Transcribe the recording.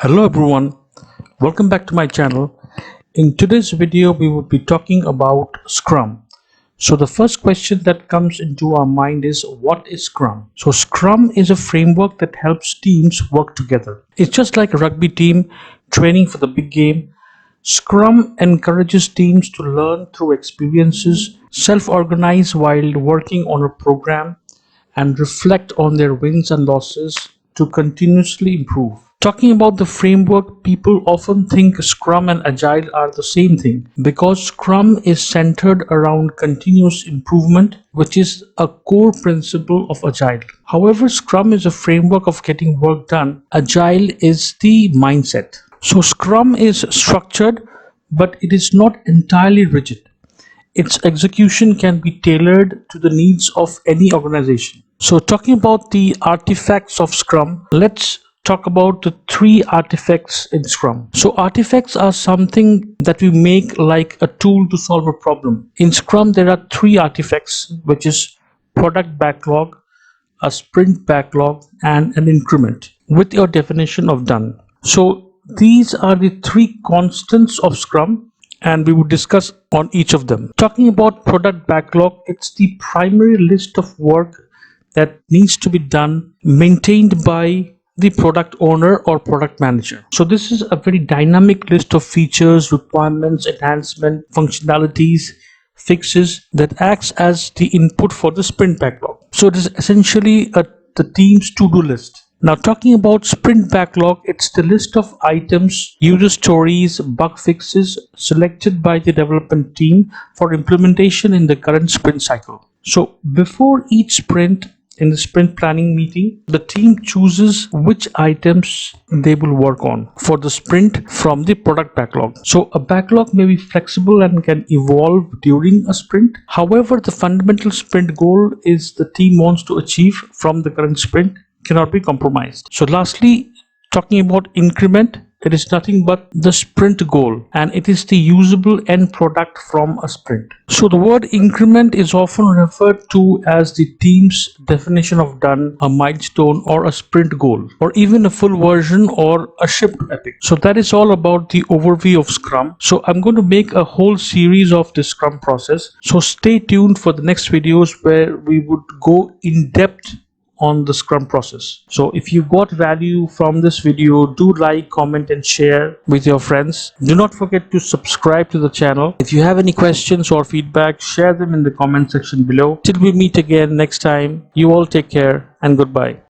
Hello everyone, welcome back to my channel. In today's video we will be talking about Scrum. So the first question that comes into our mind is, what is Scrum? So Scrum is a framework that helps teams work together. It's just like a rugby team training for the big game. Scrum encourages teams to learn through experiences, self-organize while working on a program, and reflect on their wins and losses to continuously improve. Talking about the framework, people often think Scrum and Agile are the same thing because Scrum is centered around continuous improvement, which is a core principle of Agile. However, Scrum is a framework of getting work done. Agile is the mindset. So Scrum is structured, but it is not entirely rigid. Its execution can be tailored to the needs of any organization. So talking about the artifacts of Scrum, let's talk about the three artifacts in Scrum. So artifacts are something that we make like a tool to solve a problem. In Scrum, there are three artifacts, which is product backlog, a sprint backlog, and an increment with your definition of done. So these are the three constants of Scrum, and we would discuss on each of them. Talking about product backlog, it's the primary list of work that needs to be done, maintained by the product owner or product manager. So this is a very dynamic list of features, requirements, enhancement, functionalities, fixes that acts as the input for the sprint backlog. So it is essentially the team's to-do list. Now talking about sprint backlog, it's the list of items, user stories, bug fixes selected by the development team for implementation in the current sprint cycle. So before each sprint, in the sprint planning meeting, the team chooses which items they will work on for the sprint from the product backlog. So a backlog may be flexible and can evolve during a sprint. However, the fundamental sprint goal is the team wants to achieve from the current sprint cannot be compromised. So lastly, talking about increment, it is nothing but the sprint goal, and it is the usable end product from a sprint. So the word increment is often referred to as the team's definition of done, a milestone, or a sprint goal, or even a full version or a shipped epic. So that is all about the overview of Scrum. So I'm going to make a whole series of the Scrum process. So stay tuned for the next videos where we would go in depth on the Scrum process. So if you got value from this video, do like, comment and share with your friends. Do not forget to subscribe to the channel. If you have any questions or feedback, share them in the comment section below. Till we meet again next time, you all take care and goodbye.